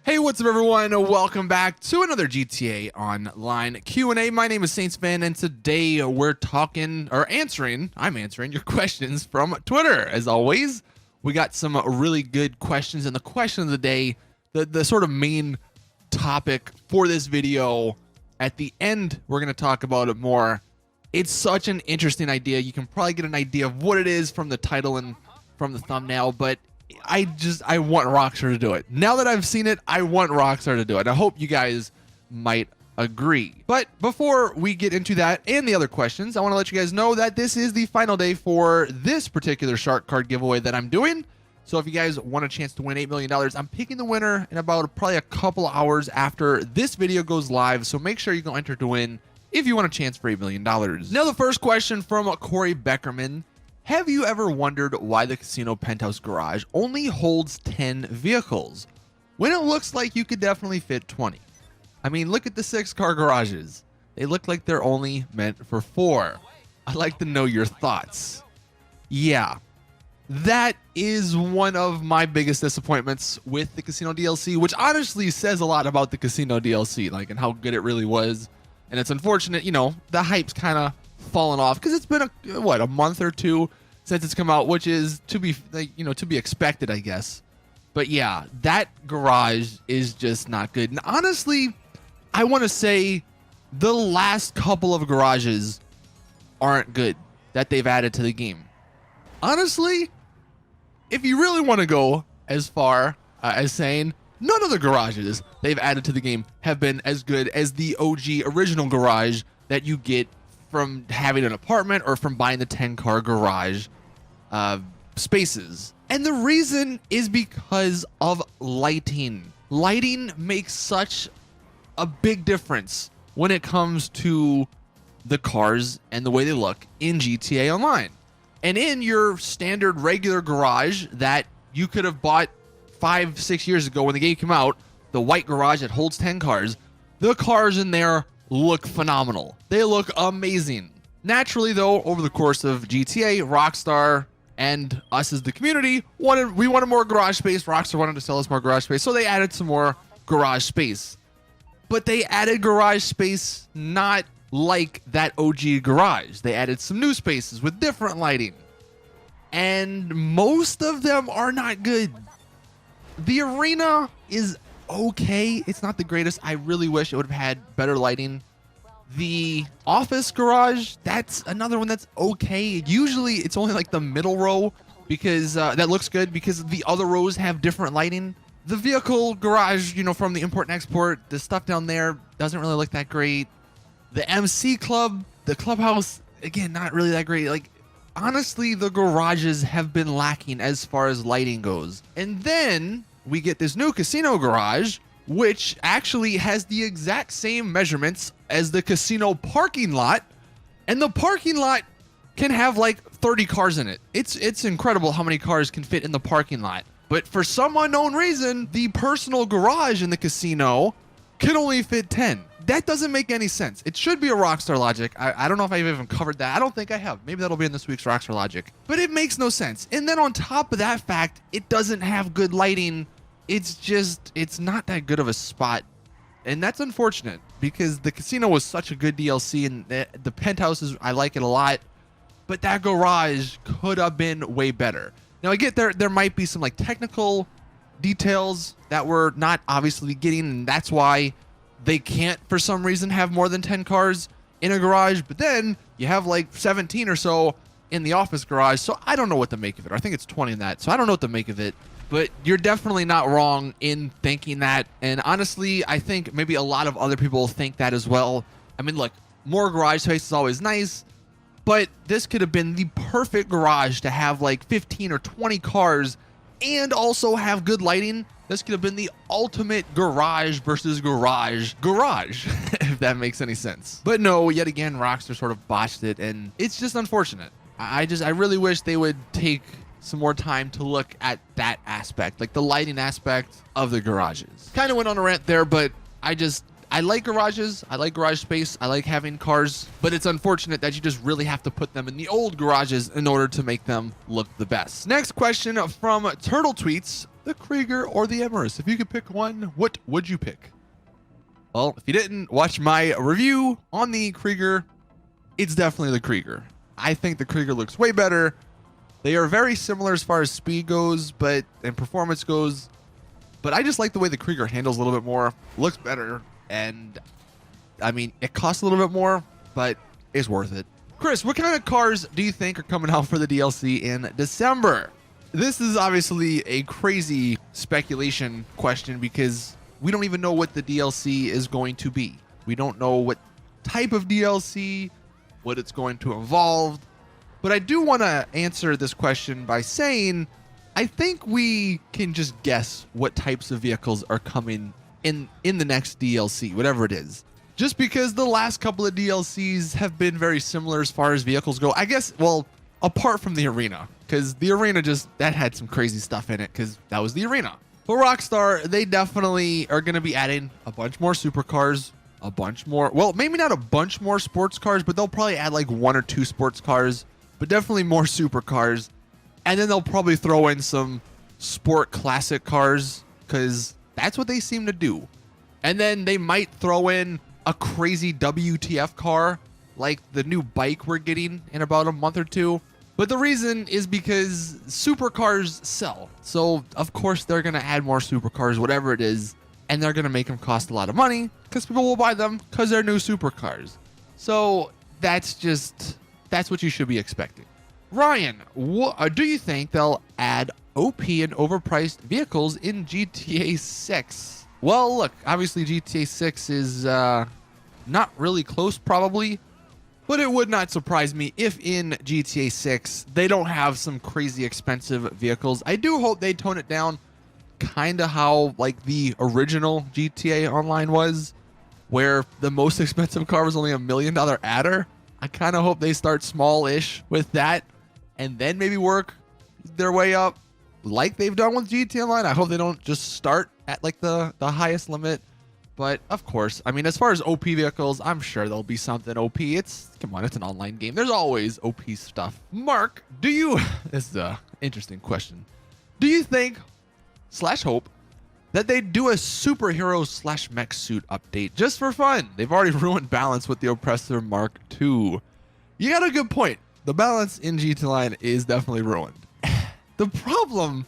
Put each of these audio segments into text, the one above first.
Hey, what's up, everyone? Welcome back to another GTA Online Q&A. My name is SaintsFan, and today we're I'm answering your questions from Twitter. As always, we got some really good questions, and the question of the day, the sort of main topic for this video, at the end, we're going to talk about it more. It's such an interesting idea. You can probably get an idea of what it is from the title and from the thumbnail, but I want Rockstar to do it. Now that I've seen it, I want Rockstar to do it. I hope you guys might agree. But before we get into that and the other questions, I want to let you guys know that this is the final day for this particular shark card giveaway that I'm doing. So if you guys want a chance to win $8 million, I'm picking the winner in about probably a couple hours after this video goes live. So make sure you go enter to win if you want a chance for $8 million. Now, the first question from Corey Beckerman. Have you ever wondered why the casino penthouse garage only holds 10 vehicles when it looks like you could definitely fit 20? I mean, look at the 6-car garages. They look like they're only meant for 4. I'd like to know your thoughts. Yeah, that is one of my biggest disappointments with the casino DLC, which honestly says a lot about the casino DLC, like, and how good it really was. And it's unfortunate, you know, the hype's kind of fallen off because it's been a month or two since it's come out, which is to be expected, I guess. But yeah, that garage is just not good. And honestly, I want to say the last couple of garages aren't good that they've added to the game. Honestly, if you really want to go as far as saying none of the garages they've added to the game have been as good as the OG original garage that you get from having an apartment or from buying the 10-car garage spaces. And the reason is because of lighting. Lighting makes such a big difference when it comes to the cars and the way they look in GTA Online. And in your standard regular garage that you could have bought 5-6 years ago when the game came out, the white garage that holds 10 cars, the cars in there look phenomenal. They look amazing. Naturally, though, over the course of GTA, Rockstar and us as the community we wanted more garage space. Rockstar wanted to sell us more garage space, so they added some more garage space. But they added garage space not like that OG garage. They added some new spaces with different lighting, and most of them are not good. The arena is okay. It's not the greatest. I really wish it would have had better lighting. The office garage, that's another one that's okay. Usually it's only like the middle row because that looks good because the other rows have different lighting. The vehicle garage, you know, from the import and export, the stuff down there doesn't really look that great. The MC club, the clubhouse, again, not really that great. Like, honestly, the garages have been lacking as far as lighting goes. And then we get this new casino garage, which actually has the exact same measurements as the casino parking lot, and the parking lot can have like 30 cars in it. It's incredible how many cars can fit in the parking lot. But for some unknown reason, the personal garage in the casino can only fit 10. That doesn't make any sense. It should be a Rockstar logic. I don't know if I've even covered that. I don't think I have. Maybe that'll be in this week's Rockstar logic. But it makes no sense. And then on top of that fact, it doesn't have good lighting. It's not that good of a spot. And that's unfortunate because the casino was such a good DLC, and the penthouses, I like it a lot. But that garage could have been way better. Now, I get there might be some like technical details that we're not obviously getting, and that's why they can't, for some reason, have more than 10 cars in a garage. But then you have like 17 or so in the office garage. So I don't know what to make of it. I think it's 20 in that. So I don't know what to make of it. But you're definitely not wrong in thinking that. And honestly, I think maybe a lot of other people think that as well. I mean, look, more garage space is always nice. But this could have been the perfect garage to have like 15 or 20 cars and also have good lighting. This could have been the ultimate garage versus garage, if that makes any sense. But no, yet again, Rockstar sort of botched it, and it's just unfortunate. I really wish they would take some more time to look at that aspect, like the lighting aspect of the garages. Kind of went on a rant there, but I I like garages. I like garage space. I like having cars, but it's unfortunate that you just really have to put them in the old garages in order to make them look the best. Next question from Turtle Tweets, the Krieger or the Emrys? If you could pick one, what would you pick? Well, if you didn't watch my review on the Krieger, it's definitely the Krieger. I think the Krieger looks way better. They are very similar as far as speed goes, and performance goes, but I just like the way the Krieger handles a little bit more, looks better, and I mean, it costs a little bit more, but it's worth it. Chris, what kind of cars do you think are coming out for the DLC in December? This is obviously a crazy speculation question because we don't even know what the DLC is going to be. We don't know what type of DLC, what it's going to involve. But I do want to answer this question by saying I think we can just guess what types of vehicles are coming in the next DLC, whatever it is. Just because the last couple of DLCs have been very similar as far as vehicles go. I guess, well, apart from the arena, because the arena that had some crazy stuff in it because that was the arena. For Rockstar, they definitely are going to be adding a bunch more supercars, a bunch more, well, maybe not a bunch more sports cars, but they'll probably add like 1 or 2 sports cars, but definitely more supercars. And then they'll probably throw in some sport classic cars because that's what they seem to do. And then they might throw in a crazy WTF car like the new bike we're getting in about a month or 2. But the reason is because supercars sell. So, of course, they're going to add more supercars, whatever it is, and they're going to make them cost a lot of money because people will buy them because they're new supercars. So, that's what you should be expecting. Ryan, do you think they'll add OP and overpriced vehicles in GTA 6? Well, look, obviously GTA 6 is not really close, probably. But it would not surprise me if in GTA 6 they don't have some crazy expensive vehicles. I do hope they tone it down kind of how like the original GTA Online was, where the most expensive car was only $1 million adder. I kind of hope they start small-ish with that and then maybe work their way up like they've done with GTA Online. I hope they don't just start at like the highest limit. But of course, I mean, as far as OP vehicles, I'm sure there'll be something OP. Come on, it's an online game. There's always OP stuff. Mark, this is an interesting question. Do you think / hope that they do a superhero / mech suit update just for fun? They've already ruined balance with the Oppressor Mark II. You got a good point. The balance in GTA Online is definitely ruined. The problem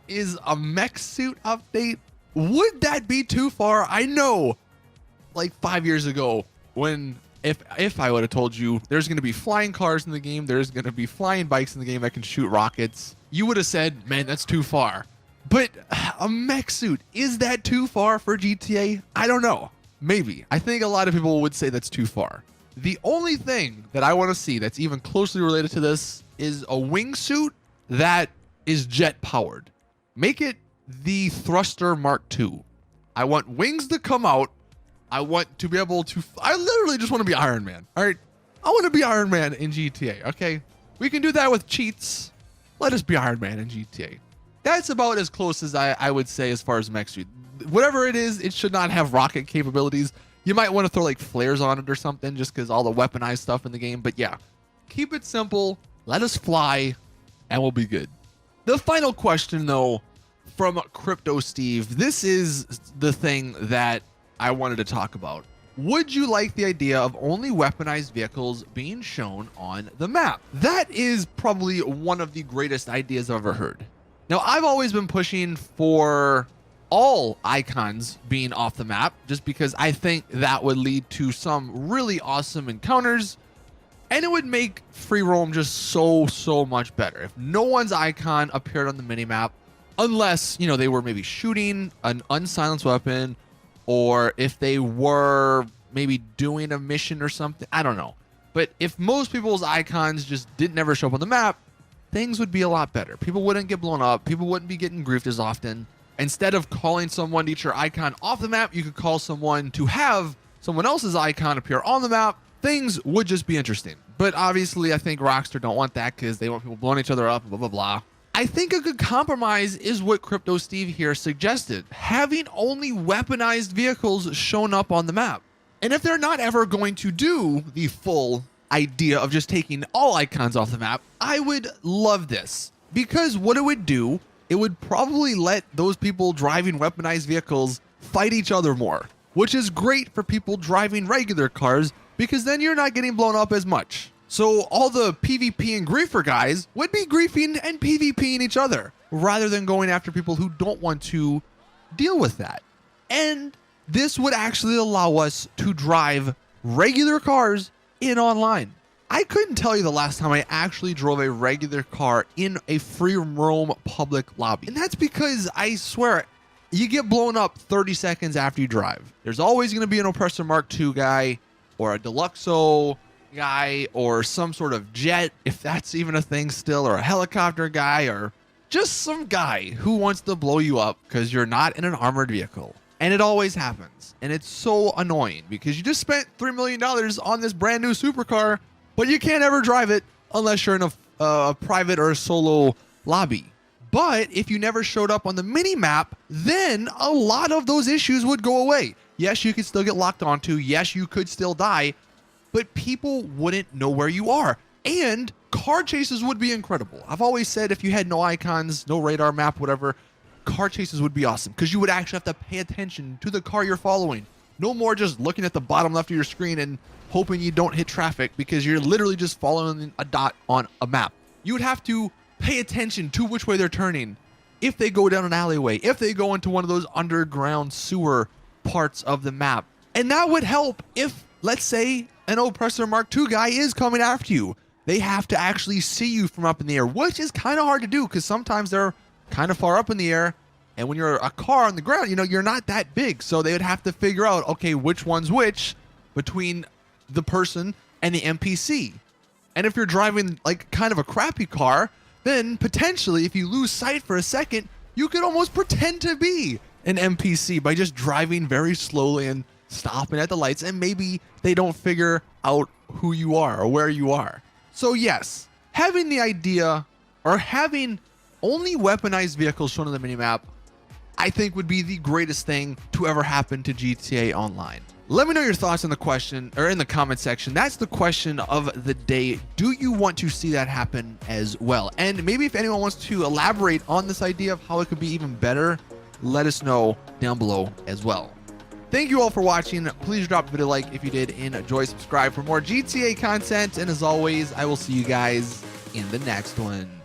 is a mech suit update. Would that be too far? I know, like 5 years ago, when if I would have told you there's going to be flying cars in the game, there's going to be flying bikes in the game that can shoot rockets, you would have said, man, that's too far. But a mech suit, is that too far for GTA? I don't know. Maybe. I think a lot of people would say that's too far. The only thing that I want to see that's even closely related to this is a wingsuit that is jet powered. Make it the Thruster Mark II. I want wings to come out. I want to be able to, I literally just want to be Iron Man. All right. I want to be Iron Man in GTA. Okay. We can do that with cheats. Let us be Iron Man in GTA. That's about as close as I would say as far as mech suit. Whatever it is, it should not have rocket capabilities. You might want to throw like flares on it or something just because all the weaponized stuff in the game. But yeah, keep it simple. Let us fly and we'll be good. The final question though, from Crypto Steve, this is the thing that I wanted to talk about. Would you like the idea of only weaponized vehicles being shown on the map? That is probably one of the greatest ideas I've ever heard. Now, I've always been pushing for all icons being off the map just because I think that would lead to some really awesome encounters and it would make free roam just so much better. If no one's icon appeared on the minimap, unless, you know, they were maybe shooting an unsilenced weapon or if they were maybe doing a mission or something. I don't know. But if most people's icons just didn't ever show up on the map, things would be a lot better. People wouldn't get blown up. People wouldn't be getting griefed as often. Instead of calling someone to get your icon off the map, you could call someone to have someone else's icon appear on the map. Things would just be interesting. But obviously, I think Rockstar don't want that because they want people blowing each other up, blah, blah, blah. I think a good compromise is what Crypto Steve here suggested, having only weaponized vehicles shown up on the map. And if they're not ever going to do the full idea of just taking all icons off the map, I would love this, because what it would do, it would probably let those people driving weaponized vehicles fight each other more, which is great for people driving regular cars, because then you're not getting blown up as much. So all the PvP and griefer guys would be griefing and PvPing each other, rather than going after people who don't want to deal with that. And this would actually allow us to drive regular cars in online. I couldn't tell you the last time I actually drove a regular car in a free roam public lobby. And that's because, I swear, you get blown up 30 seconds after you drive. There's always going to be an Oppressor Mark II guy, or a Deluxo guy, or some sort of jet, if that's even a thing still, or a helicopter guy, or just some guy who wants to blow you up because you're not in an armored vehicle. And it always happens. And it's so annoying because you just spent $3 million on this brand new supercar, but you can't ever drive it unless you're in a private or a solo lobby. But if you never showed up on the mini map, then a lot of those issues would go away. Yes, you could still get locked onto. Yes, you could still die, but people wouldn't know where you are. And car chases would be incredible. I've always said if you had no icons, no radar map, whatever, car chases would be awesome, because you would actually have to pay attention to the car you're following. No more just looking at the bottom left of your screen and hoping you don't hit traffic, because you're literally just following a dot on a map. You would have to pay attention to which way they're turning, if they go down an alleyway, if they go into one of those underground sewer parts of the map. And that would help if, let's say, an Oppressor Mark II guy is coming after you. They have to actually see you from up in the air, which is kind of hard to do, because sometimes they're kind of far up in the air, and when you're a car on the ground, you know, you're not that big, so they would have to figure out, okay, which one's which between the person and the NPC. And if you're driving like kind of a crappy car, then potentially if you lose sight for a second, you could almost pretend to be an NPC by just driving very slowly and stopping at the lights, and maybe they don't figure out who you are or where you are. So yes, having the idea, or having only weaponized vehicles shown on the minimap, I think would be the greatest thing to ever happen to GTA Online. Let me know your thoughts on the question, or in the comment section. That's the question of the day. Do you want to see that happen as well? And maybe if anyone wants to elaborate on this idea of how it could be even better, let us know down below as well. Thank you all for watching. Please drop a video like if you did enjoy, subscribe for more GTA content, and as always, I will see you guys in the next one.